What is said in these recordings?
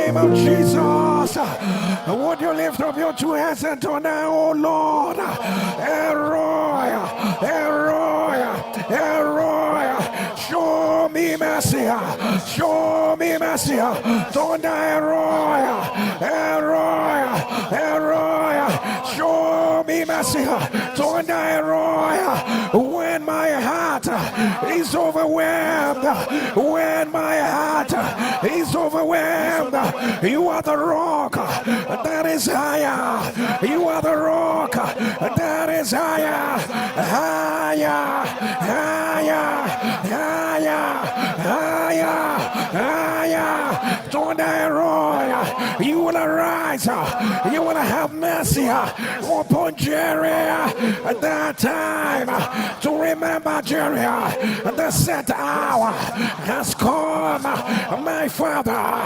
name of Jesus, would you lift up your two hands and turn down, oh Lord, Elroy, Elroy, Elroy, show me mercy, show me mercy, turn down, Elroy, Elroy, Elroy, show me mercy, turn down, Elroy, when my heart is overwhelmed, when my heart is overwhelmed, you are the rock that is higher, you are the rock that is higher, higher, higher, higher, higher, higher. Don't I roar, you will arise, you will have mercy upon Jerry at that time, to remember Jerry, the set hour has come. My Father,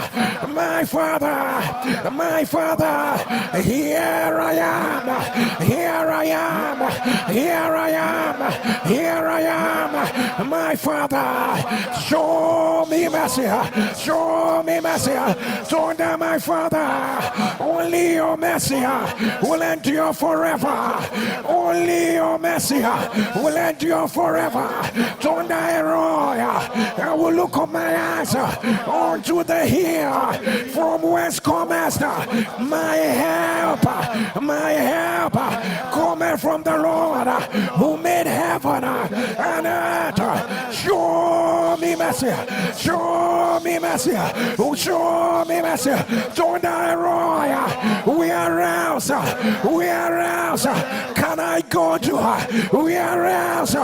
my Father, my Father, here I am, here I am, here I am, here I am, my Father, show me mercy, show me mercy, turn down, my Father, only your mercy will endure forever, only your mercy will endure forever. Turn down, Roy, I will look up my eyes unto the hill, from whence cometh my help cometh from the Lord who made heaven and earth. Show me mercy, show me mercy, show me mercy. Turn down, Roy, we are roused, we are roused. Can I go to her? We are roused.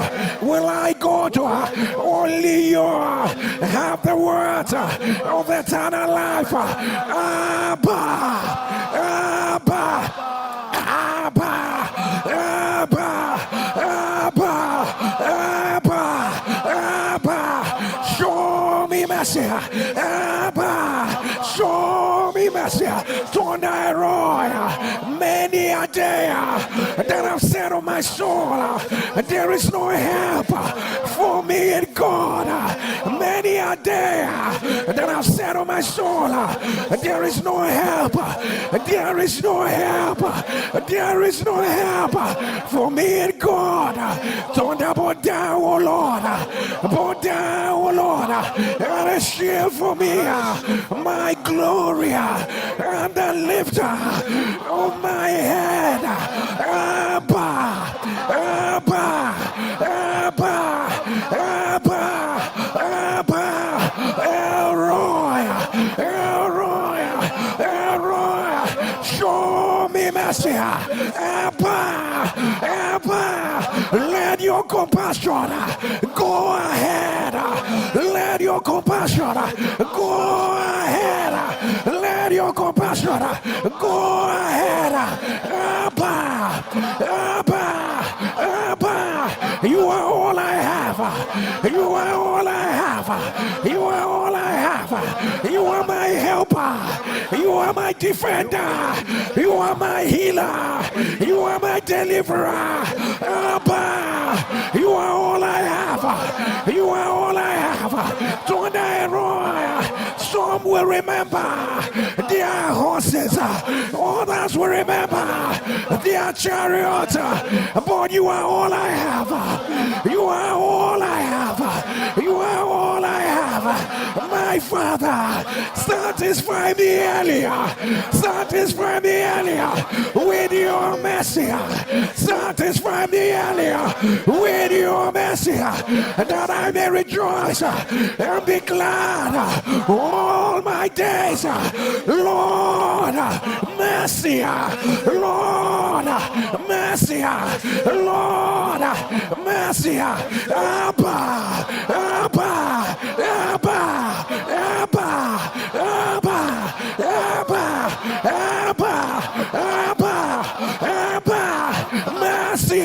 Will I go to her? Only you have the words of eternal life. Abba, Abba, Abba, Abba, Abba, Abba, Abba. Show me mercy, Abba. Show me mercy. Turn thy Roy. Many a day that I've said on my soul, there is no help for me in God. Many a day that I've said on my soul, there is no help, there is no help, there is no help for me in God. Don't bow down, oh Lord, bow down, oh Lord, and a shield for me, my glory and the lifter of my head. Abba, Abba, Abba, Abba, Abba, Elroy, Elroy, Elroy, show me mercy. Abba, Abba, let your compassion go ahead, let your compassion go ahead, let your compassion go ahead. Abba, Abba, Abba, you are all I have, you are all I have, you are all I have, you are my helper, you are my defender, you are my healer, you are my deliverer. Abba, you are all I have, you are all I have. Don't I roar? Some will remember their horses, others will remember their chariots, but you are all I have, you are all I have, you are all I have. My Father, satisfy me earlier, satisfy me earlier with your mercy, satisfy me earlier with your mercy, that I may rejoice and be glad all my days. Lord, mercy, Lord, mercy, Lord, mercy. Abba, Abba, Abba, Abba, Abba, Abba, Abba, Abba, Abba, mercy.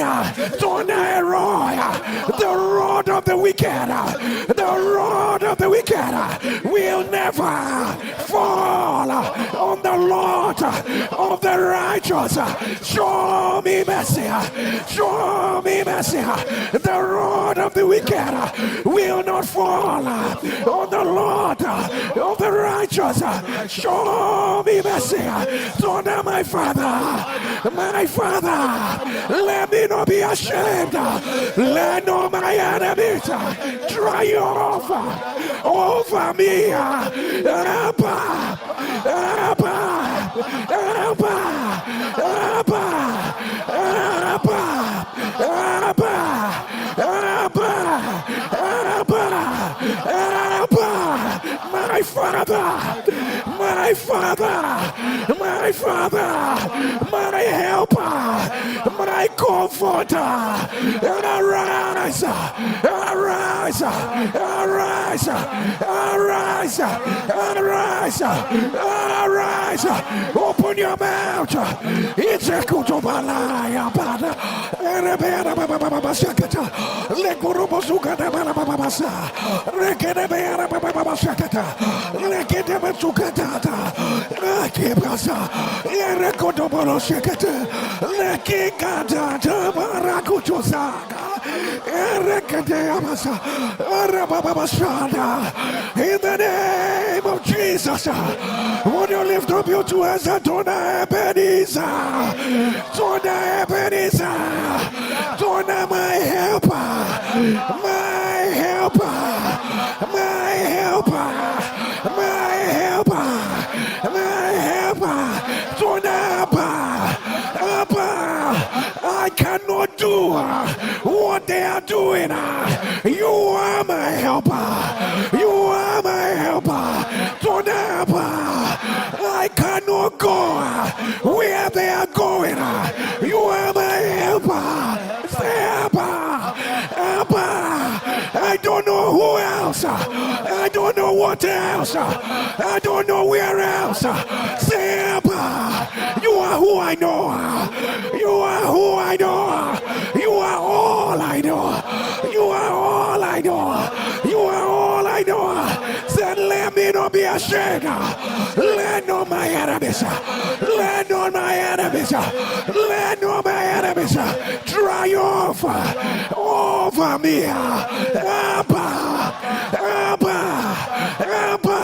Don't I roar? The road of the wicked, the road of the wicked will never fall on the Lord of the righteous. Show me mercy. Show me mercy. The rod of the wicked will not fall on the Lord of the righteous. Show me mercy. So now, my Father, let me not be ashamed. Let no my enemies triumph over me. Abba, Abba, Abba, Abba, Abba, Abba, Abba, Abba, my Father, my Father, my Father, my helper, my comforter. Arise, arise, arise, arise, arise, arise. Open your mouth. It's a kutubalaya bada. Erebera baba shakata. Lekurubo sukata baba basa. Rekedebera baba shakata. Lekedebe sukata. Akebasa. Erekotobolo shakata. Lekikata tabarakuchosaga. In the name of Jesus, would you lift up your two hands and turn Ebenezer, turn Ebenezer, turn my helper, my helper, my helper, my helper, my helper, turn Abba. I cannot do what they are doing. You are my helper. You are my helper. Tonaba, I cannot go where they are going. You are my helper. Say Abba, Abba. I don't know who else. I don't know what else. I don't know where else. Say Abba. You are who I know. You are who I know. You are all I know. You are all I know. You are all I know. Said, let me not be ashamed. Let not my enemies. Let not my enemies. Let not my enemies triumph over me. Abba, Abba, Abba,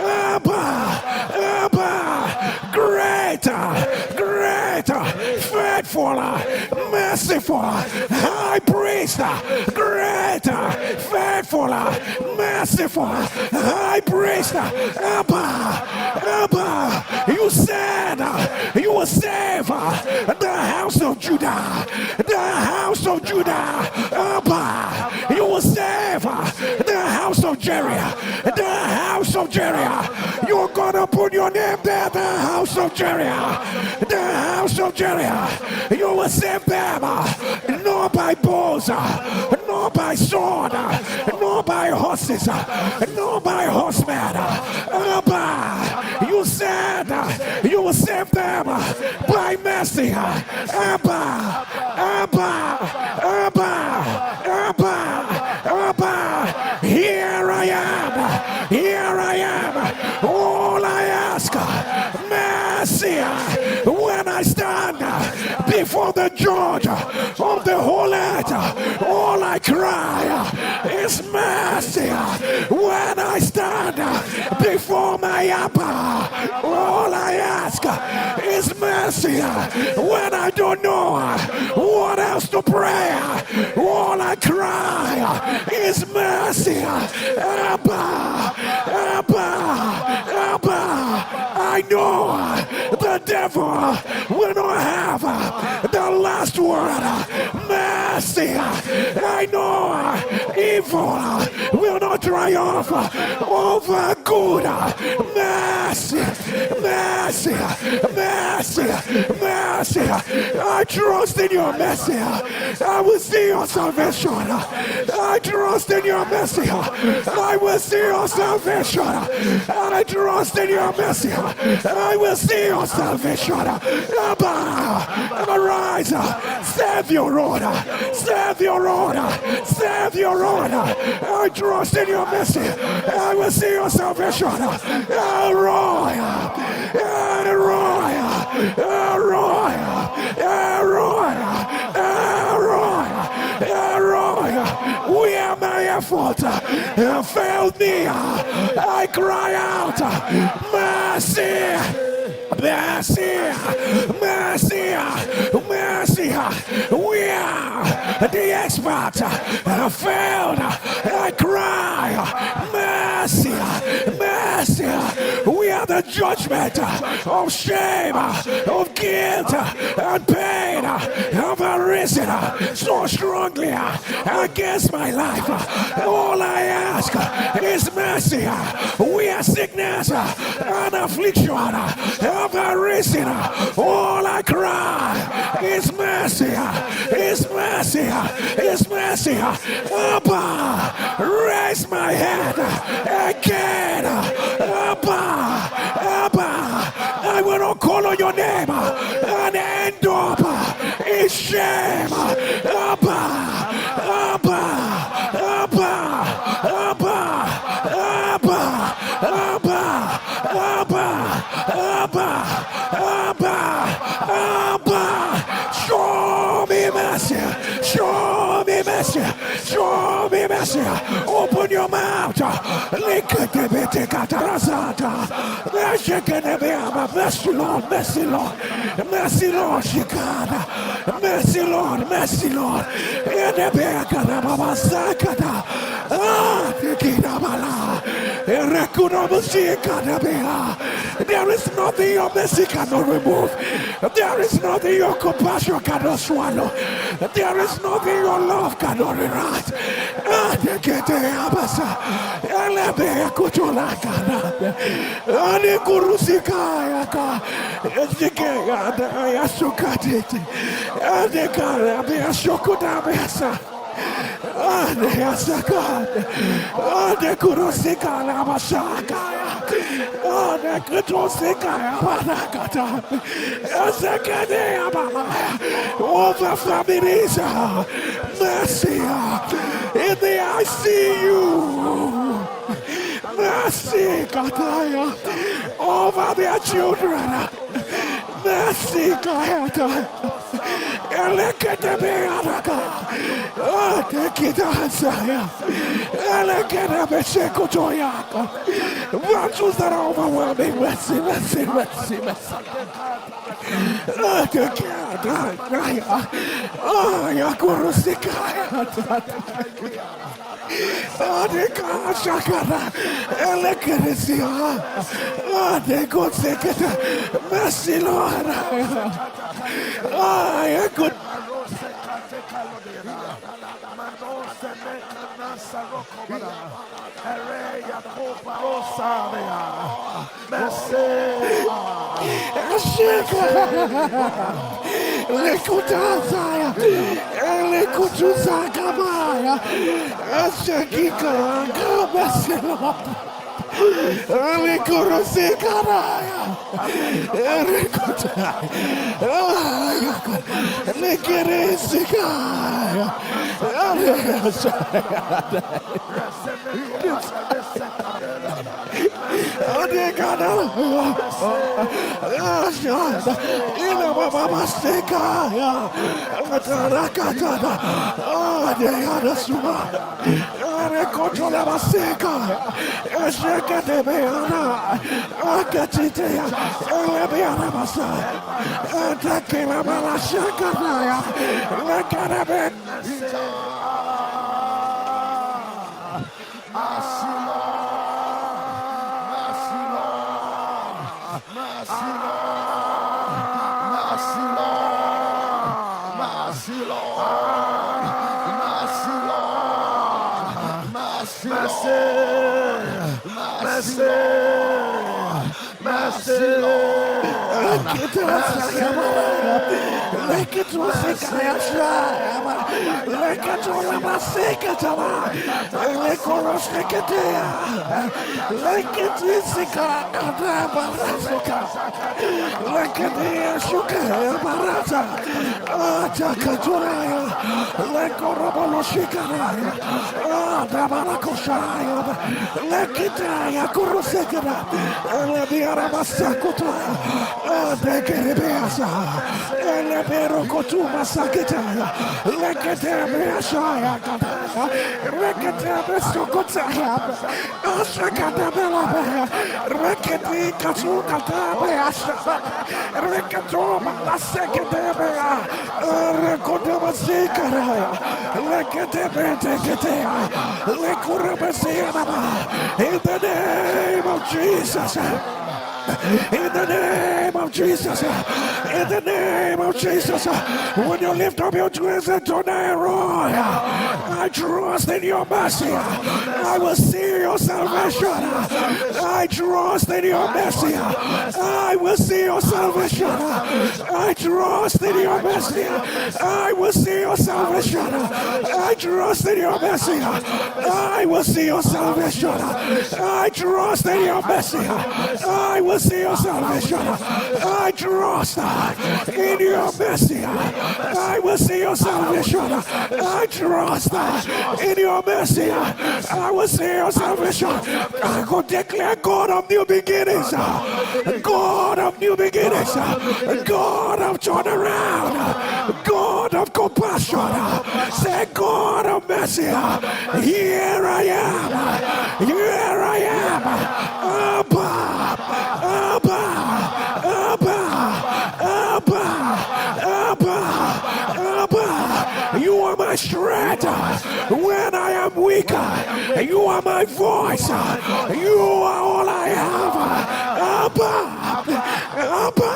Abba, Abba. Greater, greater, faithful, merciful, high priest, greater, faithful, merciful, high priest. Abba, Abba, you said you will save the house of Judah, the house of Judah. Abba, you will save the house of Jerry, the house of Jerry. You're gonna put your name there, the house of Jerry, the house of Jerry. You will save them, not by bows, not by sword, not by horses, not by horsemen. Abba, you said you will save them by mercy. Abba, Abba, Abba, Abba, Abba. Here I am, here I am. All I ask, mercy. When I stand before the judge of the whole earth, all I cry is mercy. When I stand before my Abba, all I ask is mercy. When I don't know what else to pray, all I cry is mercy. Abba, Abba, Abba. I know the devil will not have the last word. Mercy. I know evil will not triumph over good. Mercy, mercy, mercy, mercy. I trust in your mercy. I will see your salvation. I trust in your mercy. I will see your salvation. I trust in your mercy. I will see your salvation. salvation. And arise, serve your order, serve your order, serve your order. I trust in your mercy. I will see your salvation. Where my effort failed me, I cry out, mercy. Mercy, mercy, mercy. We are the experts. Failed. I cry. Mercy, mercy. We are the judgment of shame, of guilt, and pain have arisen so strongly against my life. All I ask is mercy. We are sickness and affliction have arisen. All I cry is mercy, is mercy, is mercy. Abba, raise my head again. Abba, Abba, I will not call on your name and end up in shame. Abba, Abba, Abba, Abba, Abba, Abba, Abba, Abba, Abba, Abba, show me mercy, show me mercy, show me mercy. Open your mouth. Mercy, Lord, mercy, Lord, mercy, Lord, Shikada, mercy, Lord, mercy, Lord. There is nothing your mercy cannot remove. There is nothing your compassion cannot swallow. There is nothing your love cannot rewrite. Over families, mercy in the ICU. Mercy, Kataya, over their children. Mercy, Kataya. Eleketebearaka. Tekitansaya. Eleketebesekotoyaka. Virtues that are overwhelming. Mercy, mercy, mercy, mercy. Mercy, Lord. In the name of Jesus. In the name of Jesus, in the name of Jesus, when you lift up your twins and tonight, Roy, I trust in your mercy. I will see your salvation. I trust in your mercy. I will see your salvation. I trust in your mercy. I will see your salvation. I trust in your mercy. I will see your salvation. I trust in your mercy. I will see your salvation. I trust in your mercy. I will see your salvation. I trust in your mercy. I will see your salvation. I will declare God of new beginnings. God of new beginnings. God of turnaround. God of compassion. Say, God of mercy. Here I am. Here I am. Abba. Abba, Abba, Abba, Abba, Abba. You are my strength when I am weak. You are my voice. You are all I have. Abba, Abba,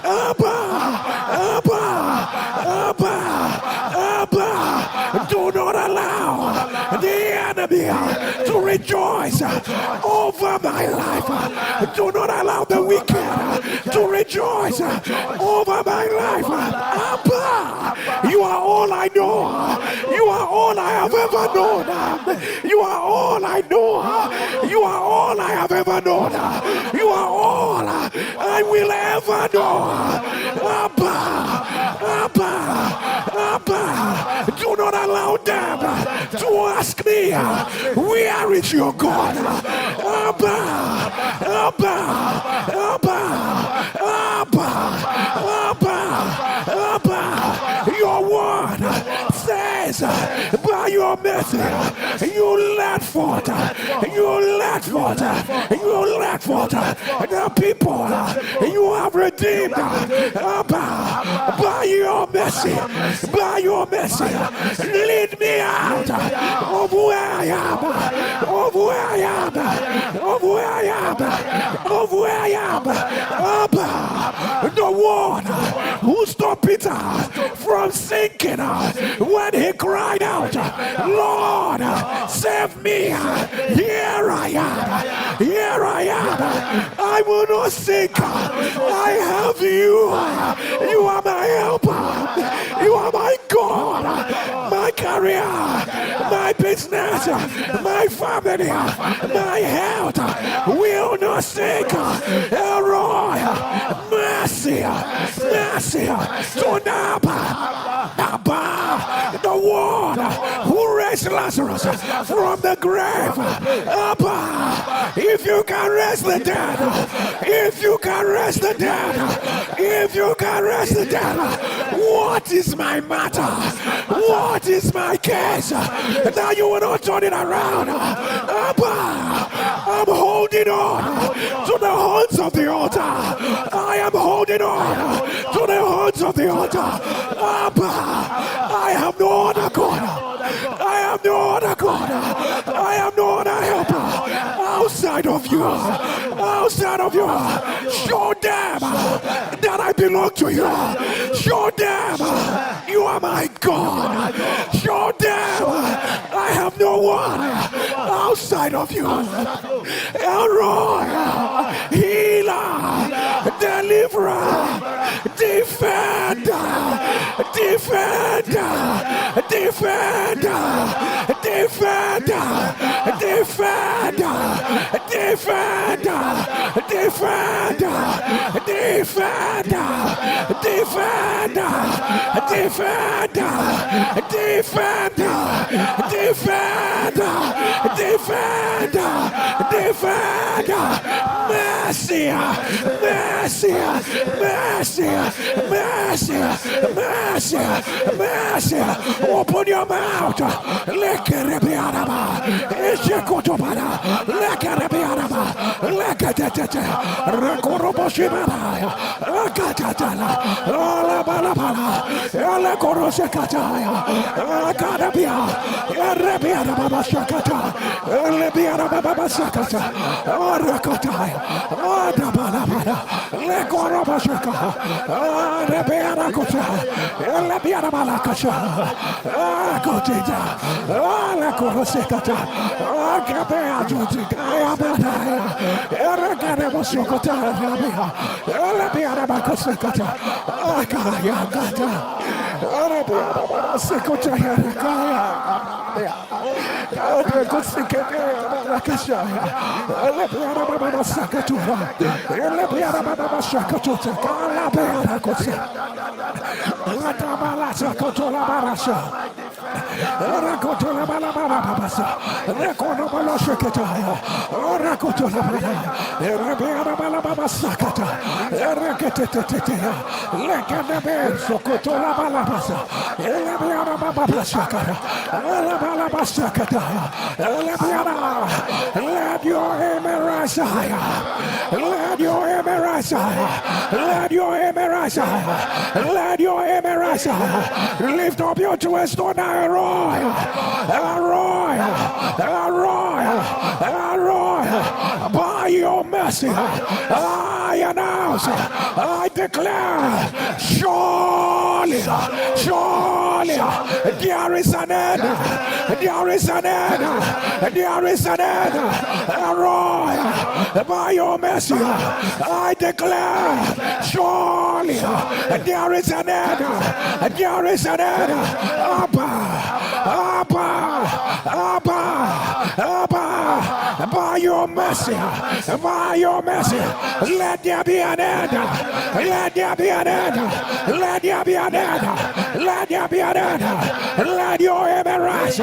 Abba, Abba, Abba, Abba. Do not allow the enemy to rejoice over my life. Do not allow the wicked to rejoice over my life. Abba, you are all I know. You are all I have ever known. You are all I know. You are all I have ever known. You are all I will ever know. Abba, Abba, Abba. Do not allow them to ask me, where is your God? Abba, Abba, Abba, Abba, Abba, Abba. Your word says, by your mercy, you let forth, you let forth, you let forth the people you have redeemed. Abba, by your mercy, by your mercy, lead me out of where I am, of where I am, of where I am, of where I am. Abba, the one who stopped Peter from sinking when he cried out, Lord, save me. Here I am, here I am. I will not sink. I have you. You are my helper. You are my God, my career, my business, my family, my health will not sink. Elroy, mercy, mercy, Abba, the one who raised Lazarus from the grave. Abba, if you can raise the dead, if you can raise the dead, if you can raise the dead, what is my matter? What is my case? Now you will not turn it around. Abba, I'm holding on to the horns of the altar. I am holding on to the horns of the altar. Abba, I have no other God. I have no other God. I have no other helper outside of you. Outside of you. Show them that I belong to you. Show them you are my God. Show them I have no one outside of you. Elroy, healer, deliverer, defender. defender, defender, defender, defender, defender, defender, defender, defender, defender, defender, defender, defender, defender, mercy, mercy, mercy, mercy, mercy, mercy. Open your mouth. Lekerebiaraba, Eshekotobana, Lekerebiaraba, Lekatete, Rekoroboshibana, Akatatala, Alabalabala, Elekorosekataya, Akadabia, Erebiaraba Shakata, Elebiaraba Sakata, Arakataya, Adabalabala, Lekorobashaka, Arebiarakota, Elebiarabalakasha, Akotita, Alakorosekata, Akabeajutika, Ayabadaya, Erekarabosokota, Rabia, Elebiarabakosekata, Akayagata, Arabiarabasekota, Yarakaya. Let your amen rise higher. Let your amen rise higher. Let your amen rise higher. Let your amen rise higher. Lift up your twist on a royal, a royal, a royal, a royal. By your mercy, I announce, I declare, surely, surely, there is an end. There is an end. There is an end. Roy, by your mercy, I declare, surely there is an end. There is an end. Abba, Abba, Abba, Abba, by your mercy, by your mercy, let there be an end. Let there be an end. Let there be an end. Let there be an end. Let your amen rise.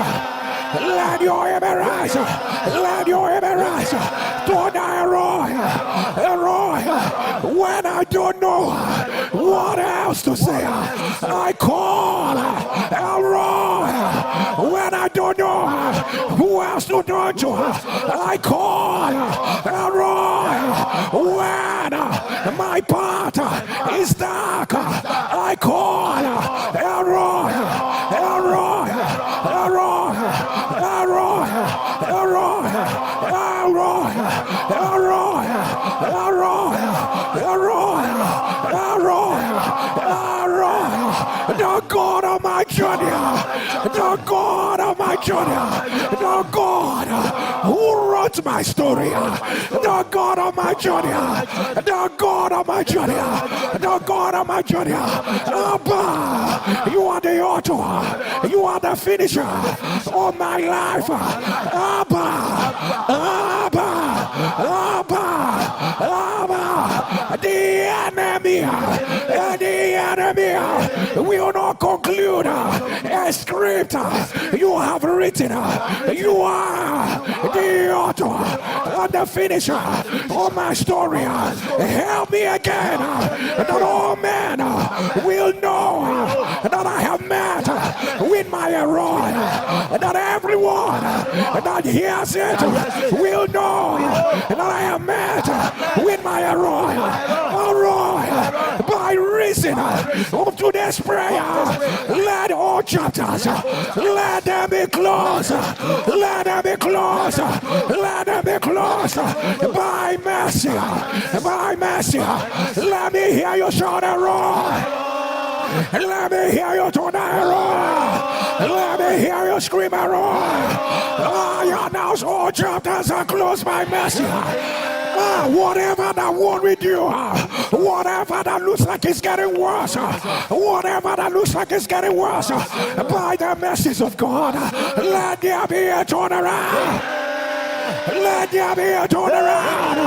Let your amen rise. Let your amen rise. To thy Roy, when I don't know what else to say, I call Roy. When I don't know who else to turn to, I call Roy. When my path is dark, I call Roy. Roy, Roy, Roy, Roy, Roy, Roy, the God of my journey, the God of my journey, the God who wrote my story, the God of my journey, the God of my journey, the God of my journey. Abba, you are the author, you are the finisher of my life. Abba, Abba, Abba, Abba, the enemy will not conclude a script you have written. You are the author and the finisher of my story. Help me again, that all men will know that I have met with my Roy, that everyone that hears it will know that I have met with my Roy. By reason of today's prayer, let all chapters, let them be closed, let them be closed, let them be closed. By mercy, let me hear you shout a roar. Let me hear you tonight roar. Let me hear you scream a roar. I announce all chapters are closed by mercy. whatever that won't with you, whatever that looks like it's getting worse, whatever that looks like it's getting worse, by the mercies of God, let there be a turnaround. Let there be a turnaround.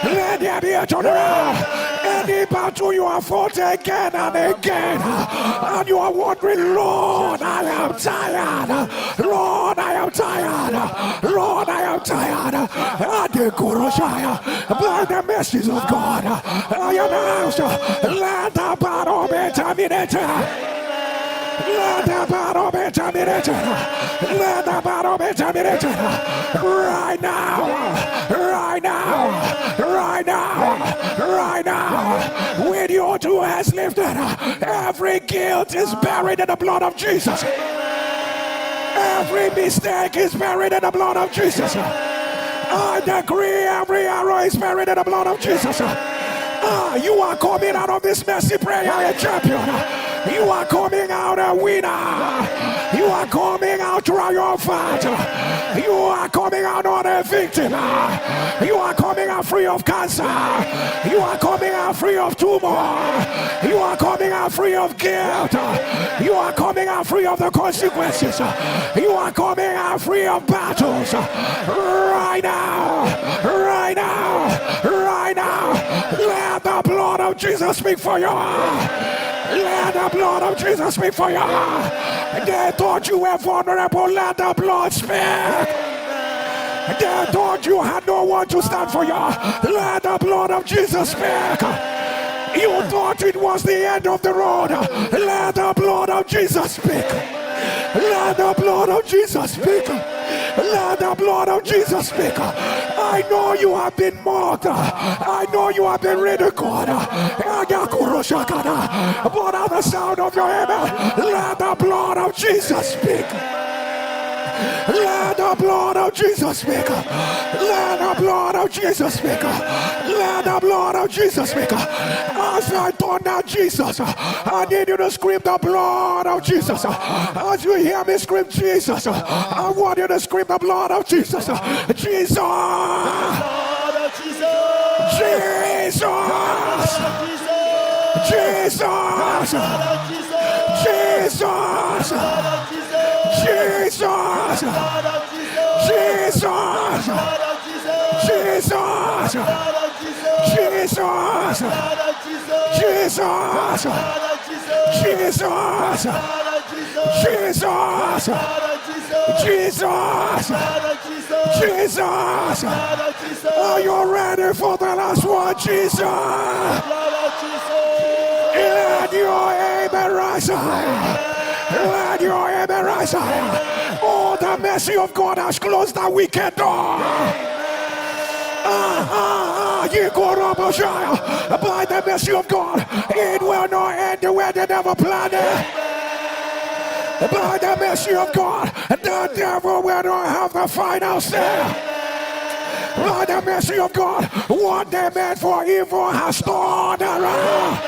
Let there be a turnaround. Any battle you have fought again and again, and you are wondering, Lord, I am tired. Lord, I am tired. Lord, I am tired. By the mercies of God, I announce, let the battle be terminated. Let the battle be terminated. Let the battle be terminated. Right now. Right now. Right now. Right now. With your two hands lifted, every guilt is buried in the blood of Jesus. Every mistake is buried in the blood of Jesus. I decree every arrow is buried in the blood of Jesus. You are coming out of this messy prayer a champion. You are coming out a winner. You are coming out triumphant. You are coming out not a victim. You are coming out free of cancer. You are coming out free of tumor. You are coming out free of guilt. You are coming out free of the consequences. You are coming out free of battles. Right now. Right now. Right now. Let the blood of Jesus speak for you. Let the blood of Jesus speak for you. They thought you were vulnerable. Let the blood speak. They thought you had no one to stand for you. Let the blood of Jesus speak. You thought it was the end of the road. Let the blood of Jesus speak. Let the blood of Jesus speak. Let the blood of Jesus speak. I know you have been mocked. I know you have been ridiculed. But at the sound of your amen, let the blood of Jesus speak. Let the blood of Jesus speak. Let the blood of Jesus speak. Let the blood of Jesus speak. As I thunder Jesus, I need you to scream the blood of Jesus. As you hear me scream Jesus, I want you to scream the blood of Jesus. Jesus. Jesus. Jesus. Jesus. Jesus. Jesus. Jesus. Jesus. Jesus. Jesus. Jesus. Jesus. Are you ready for the last one, Jesus? Let your amen rise high. Let your amen rise high. Oh, the mercy of God has closed the wicked door. By the mercy of God, it will not end the way they never planned it. By the mercy of God, the devil will not have the final say. By the mercy of God, what they meant for evil has turned around.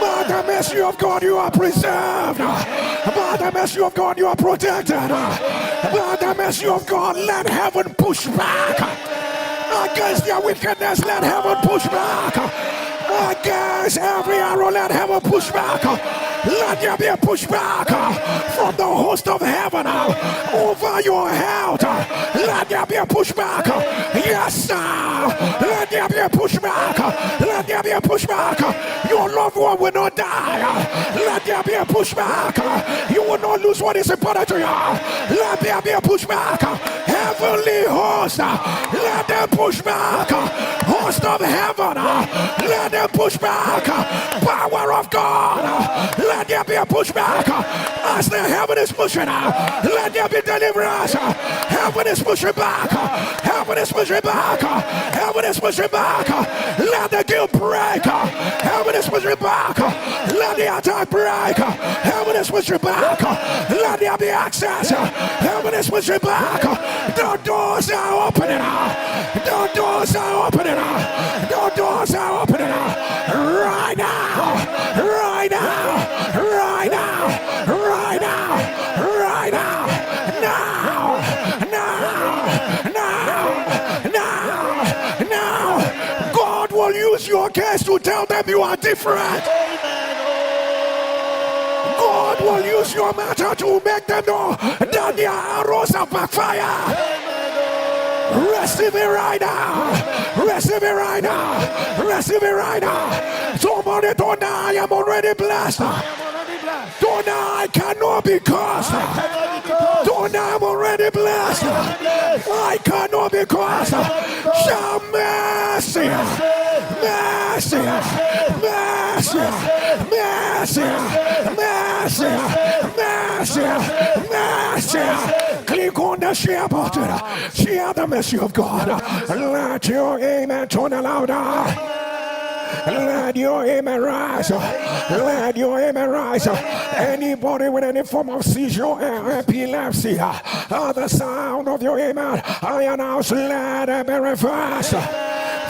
By the mercy of God, you are preserved. By the mercy of God, you are protected. By the mercy of God, let heaven push back against their wickedness. Let heaven push back against every arrow. Let heaven push back. Let there be a pushback from the host of heaven over your health. Let there be a pushback. Yes, sir. Let there be a pushback. Let there be a pushback. Your loved one will not die. Let there be a pushback. You will not lose what is important to you. Let there be a pushback. Heavenly host, let them push back. Host of heaven, let them push back. Power of God, let there be a pushback. As the heaven is pushing, let there be deliverance. Heaven is pushing back. Heaven is pushing back. Heaven is pushing back. Let the guilt break. Heaven is pushing back. Let the attack break. Heaven is pushing back. Let there be access. Heaven is pushing back. The doors are opening. The doors are opening. The doors are opening. Right now. Right now. Right now. Right now. Right now. Now. Now. Now. Now. Now. will use your case to tell them you are different. God will use your matter to make them know that their arrows are backfire. Receive it right now. Receive it right now. Receive it right now. Somebody don't know I am already blessed. Don't know I cannot be cursed. Don't know I'm already blessed. I cannot be cursed. Shout mercy. Mercy. Mercy. Mercy. Mercy. Mercy. Mercy. Click on the share button. Share the mercy of God. Let your amen turn louder. Let your amen rise. Let your amen rise. Anybody with any form of seizure or epilepsy, the sound of your amen, I announce, let it be reversed.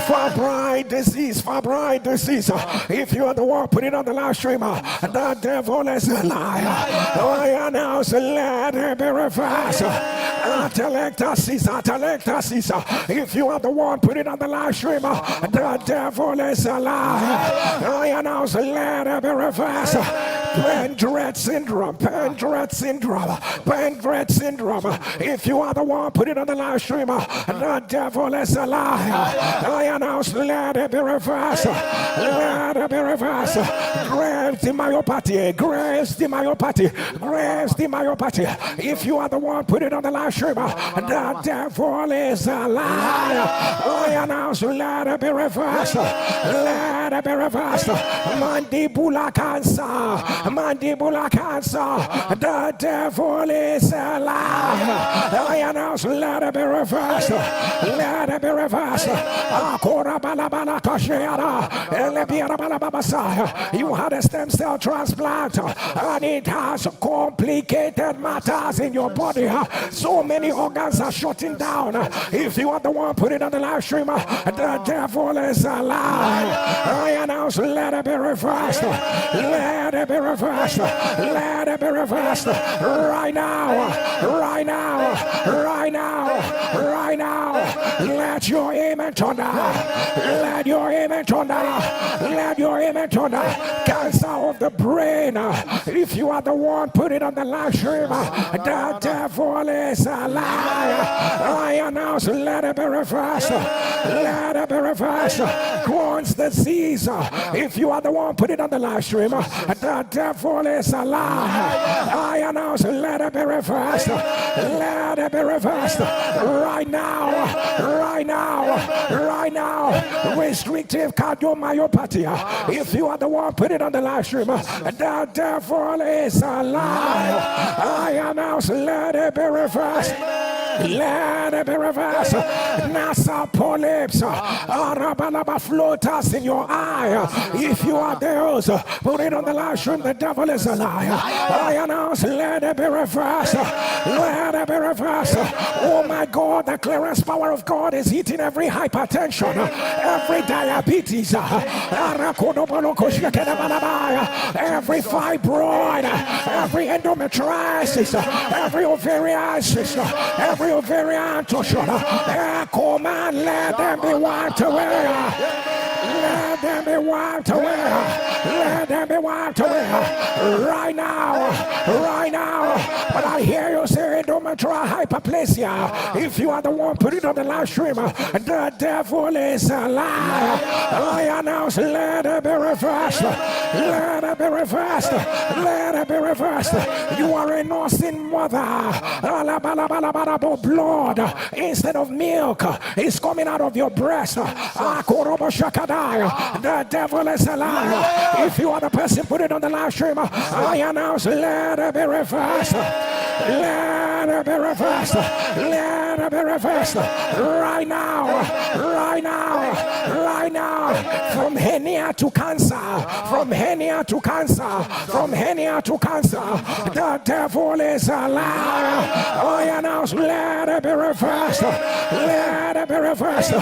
Fibroid disease, fibroid disease. If you are the one, put it on the live stream. The devil is a liar. I announce, let it be reversed. Atelectasis, atelectasis. If you are the one, put it on the live stream. The devil is a liar. I announce, let it be reversed. Pendred syndrome, Pendred syndrome, Pendred syndrome. If you are the one, put it on the live stream. The devil is a liar. I announce, let it be reversed. Let it be reversed. Graves the myopathy, graves the myopathy, graves the myopathy. If you are the one, put it on the live stream. The devil is a liar. I announce, let it be reversed. Let it be reversed. Mandibular cancer. Mandibular cancer. The devil is a liar. I announce, let it be reversed. Let it be reversed. You had a stem cell transplant and it has complicated matters in your body. So many organs are shutting down. If you are the one, put it on the live stream. The devil is a liar. I announce, let it be reversed. Let it be reversed. Let it be reversed. Right now. Right now. Right now. Right now. Let your amen turn down. Let your amen turn down. Let your amen turn down. Cancer of the brain. If you are the one, put it on the live stream. The devil is a liar. I announce, let it be reversed. Let it be reversed. Crohn's disease. If you are the one, put it on the live stream. The devil is a liar. I announce, let it be reversed. Let it be reversed. Right now. Right now. Right now. Restrictive cardiomyopathy. If you are the one, put it on the live stream. The devil is a liar. I announce, let it be reversed. Let it be reversed. NASA polyps, Arabalaba floaters in your eye. If you are those, put it on the live stream. The devil is a liar. I announce, let it be reversed. Let it be reversed. Oh my God, the clearance power of God is hitting every hypertension, every diabetes, every fibroid, every endometriosis, every ovarian cyst, every ovarian tumor. Command, let them be wiped away. Let them be wiped away. Let them be wiped away. Right now. Right now. But I hear you say endometrial hyperplasia. If you are the one, put it on the live stream. The devil is a liar. I announce, let it be reversed. Let it be reversed. Let it be reversed. You are a nursing mother. Blood instead of milk is coming out of your breast. The devil is a liar. If you are the person, put it on the live stream. I announce, let it be reversed. Let it be reversed. Let it be reversed. Right now. Right now. Right now. From hernia to cancer. From hernia to cancer. From hernia to cancer. The devil is a liar. I announce, let it be reversed. Let it be reversed.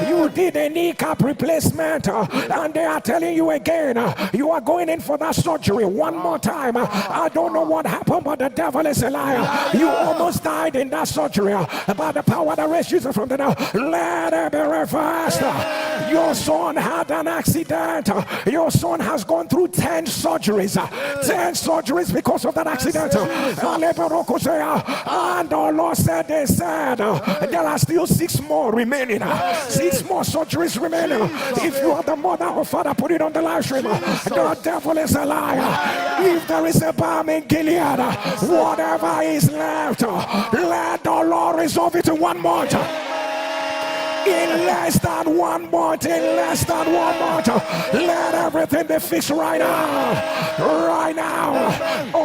You did a kneecap replacement and they are telling you again you are going in for that surgery one more time. I don't know what happened, but the devil is a liar. You almost died in that surgery by the power that raised Jesus from the dead. Let it be reversed. Your son had an accident. Your son has gone through 10 surgeries. 10 surgeries because of that accident. And the Lord said, they said, there are still 6 more remaining. 6 more surgeries remaining. If you are the mother or father, put it on the live stream. The devil is a liar. If there is a balm in Gilead, whatever is left, let the Lord resolve it in 1 month. In less than 1 month, in less than 1 month, let everything be fixed right now. Right now.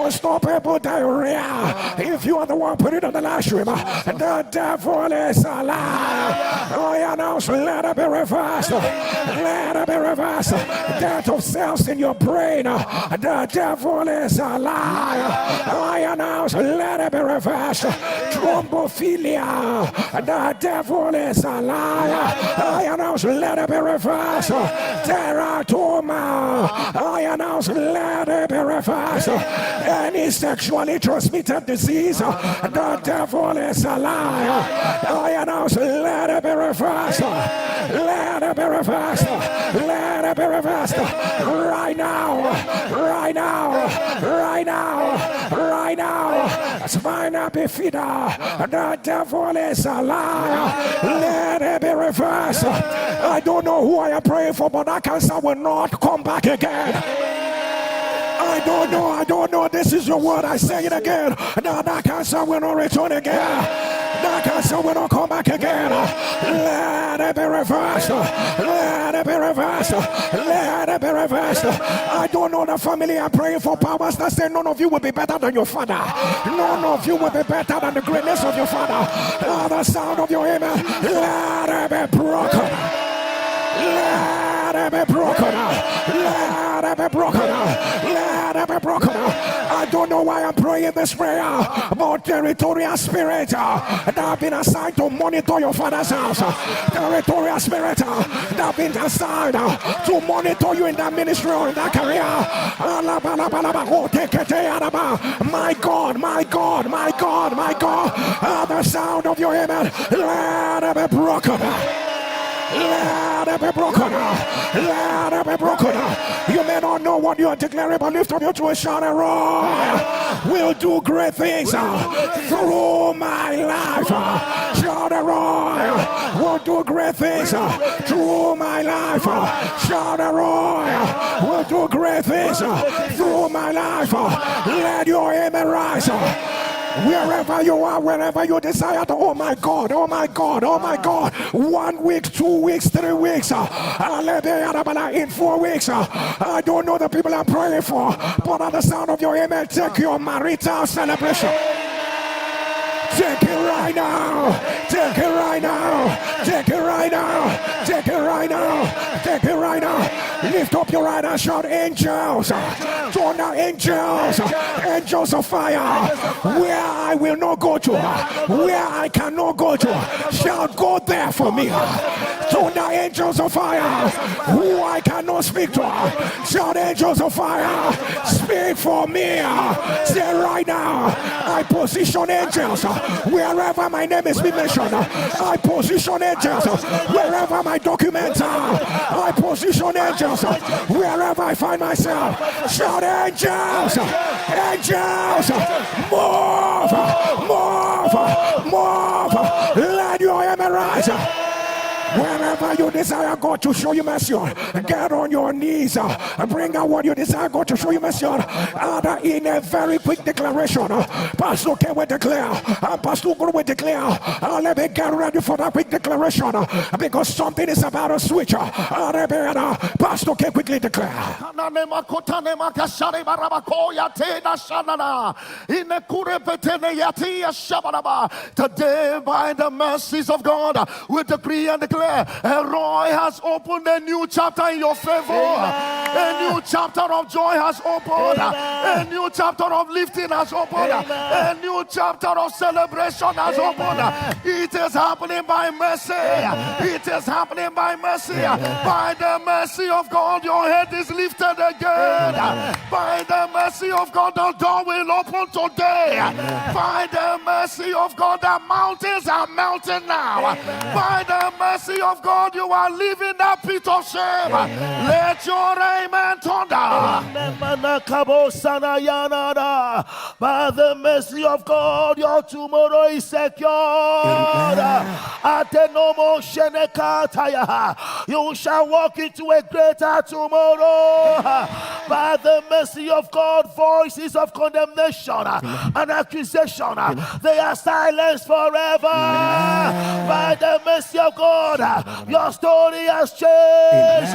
Unstoppable diarrhea. If you are the one, put it on the live stream. The devil is a liar. I announce, let it be reversed. Let it be reversed. Death of cells in your brain. The devil is a liar. I announce, let it be reversed. Thrombophilia. The devil is a liar. I announce, let it be reversed. Teratoma. I announce, let it be reversed. Any sexually transmitted disease, the devil is a liar. I announce, let it be reversed. Let it be reversed. Let it be reversed. Right now. Right now. Right now. Right now. Spina bifida. The devil is a liar. Let it be reversed. I don't know who I am praying for, but that cancer will not come back again. I don't know. This is your word. I say it again. That cancer will not return again. That cancer will not come back again. Let it be reversed. Let it be reversed. Let it be reversed. I don't know the family I'm praying for. Powers that say none of you will be better than your father. None of you will be better than the greatness of your father. The sound of your amen. Let it be broken. Let it be broken. Let it be broken. Let it be broken. I don't know why I'm praying this prayer about territorial spirit that have been assigned to monitor your father's house. Territorial spirit that have been assigned to monitor you in that ministry or in that career. My God, my God, my God, my God. The sound of your amen. Let it be broken. Let it be broken. Let it be broken. You may not know what you are declaring, but lift up your voice, shout and roar. We'll do great things through my life. Shout and roar. We'll do great things through my life. Shout and roar. We'll do great things through my life. Let your amen rise. Wherever you are, wherever you desire to, oh my God, oh my God, oh my God. 1 week, 2 weeks, 3 weeks, in 4 weeks. I don't know the people I'm praying for, but at the sound of your amen, take your marital celebration. Take it right now. Take it right now. Take it right now. Take it right now. Take it right now. Lift up your right hand, shout angels. Turn down angels. Angels of fire. Where I will not go to. Where I cannot go to. Shout, go there for me. Turn down angels of fire. Who I cannot speak to. Shout angels of fire. Speak for me. Say right now. I position angels. Wherever my name is mentioned, I position angels. Wherever my documents are, I position angels. Wherever I find myself, shout angels, angels, move, move, move. Let your amen rise. Wherever you desire God to show you mercy, get on your knees and bring out what you desire God to show you mercy on. In a very quick declaration, Pastor Ken will declare, Pastor Guru will declare. Let me get ready for that quick declaration because something is about to switch. Pastor Ken quickly declare. Today, by the mercies of God, we decree and declare, Roy has opened a new chapter in your favor. A new chapter of joy has opened. A new chapter of lifting has opened. A new chapter of celebration has opened. It is happening by mercy. It is happening by mercy. By the mercy of God, your head is lifted again. By the mercy of God, the door will open today. By the mercy of God, the mountains are melting now. By the mercy of God, you are leaving that pit of shame. Let your amen thunder. By the mercy of God, your tomorrow is secured. You shall walk into a greater tomorrow. By the mercy of God, voices of condemnation and accusation, they are silenced forever. By the mercy of God, your story has changed.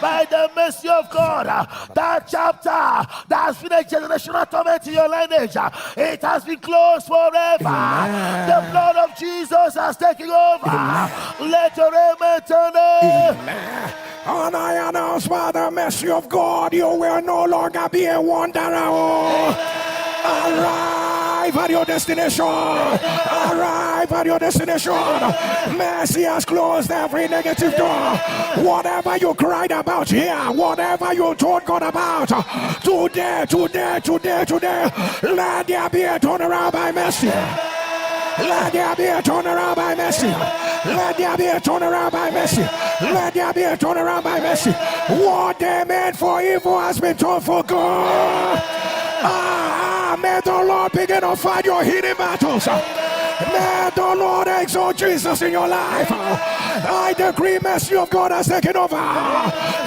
By the mercy of God, that chapter that's been a generational torment in your lineage, it has been closed forever. The blood of Jesus has taken over. Let your amen turn up. And I announce by the mercy of God, you will no longer be a wanderer. Arrive at your destination. Arrive at your destination. Mercy has closed every negative door. Whatever you cried about here, whatever you told God about, today, let there be a turnaround by mercy. Let there be a turnaround by mercy. Let there be a turnaround by mercy. Let there be a turnaround by mercy. What they meant for evil has been turned for good. May the Lord begin to fight your hidden battles. May the Lord exalt Jesus in your life. I decree mercy of God has taken over.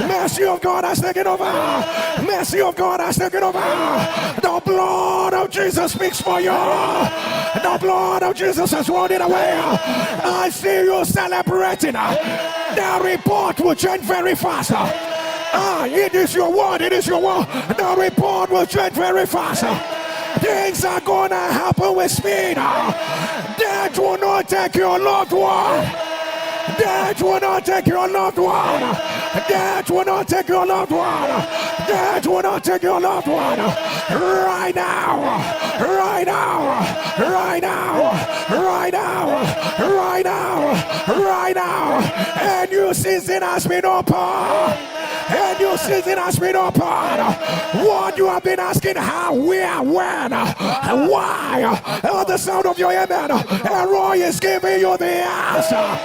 Mercy of God has taken over. Mercy of God has taken over. The blood of Jesus speaks for you. The blood of Jesus has rolled it away. I see you celebrating. The report will change very fast. It is your word. It is your word. The report will change very fast. Things are gonna happen with speed. Death will not take your loved one. Death will not take your loved one. Death will not take your loved one. Death will not take your loved one. Right now. Right now. Right now. Right now. Right now. Right now. A new season has been opened. A new season has been opened. What you have been asking, how, where, when, why? At the sound of your amen, Roy is giving you the answer.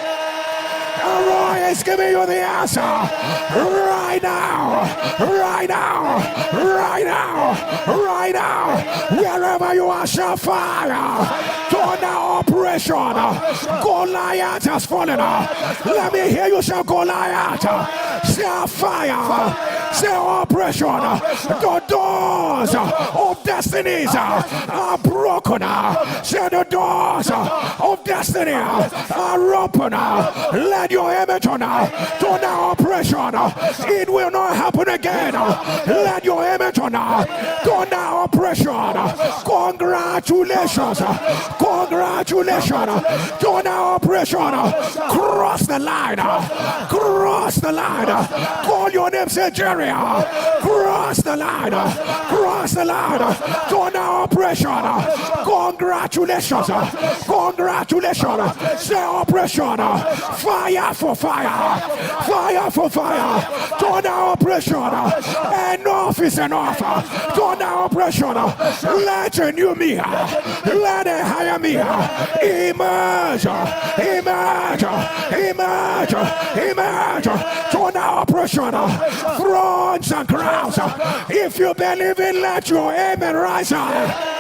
Roy is giving you the answer. Right now. Right now. Right now. Right now. Wherever you are, shall fire. Turn now operation. Goliath has fallen. Let me hear you shout Goliath. Shall fire. Say operation. The doors of destinies are broken. Say the doors of destiny are open. Let your image on to now operation. It will not happen again. Let your image on to now operation. Congratulations. Congratulations. To now operation. Cross the line. Cross the line. Call your name, say Jerry. Cross the line. Cross the line. To now operation. Congratulations. Congratulations. Say operation. Fire for fire. Fire for fire. To now operation. Enough is enough. To now operation. Let a new me. Let a higher me. Emerge. Emerge. Emerge. Emerge. To now operation. Thrones and crowns. If you believe it, let your amen rise high.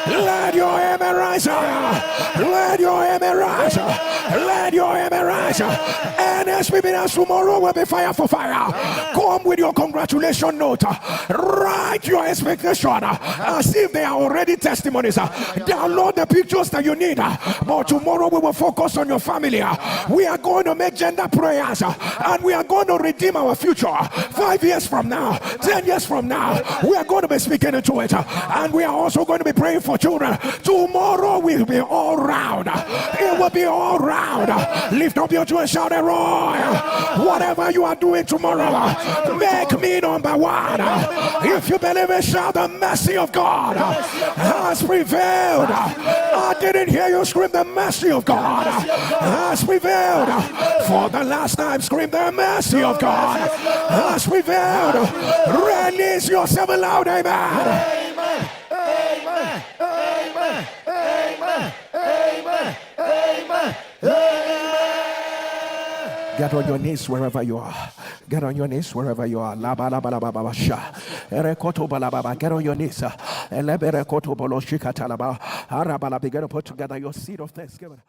Let your amen rise. Let your amen rise. Let your amen rise. And Nsppd tomorrow will be fire for fire. Come with your congratulation note. Write your expectation as if they are already testimonies. Download the pictures that you need. But tomorrow we will focus on your family. We are going to make gender prayers and we are going to redeem our future. 5 years from now, 10 years from now, we are going to be speaking into it. And we are also going to be praying for children. Tomorrow will be all round. It will be all round. Lift up your two and shout a roar. Whatever you are doing tomorrow, make me number one. If you believe it, shout the mercy of God has prevailed. I didn't hear you scream the mercy of God has prevailed. For the last time, scream the mercy of God has prevailed. Release yourself loud, amen. Amen. Amen. Amen. Amen. Amen. Amen. Get on your knees wherever you are. Get on your knees wherever you are. Get on your knees. Begin to put together your seed of thanksgiving.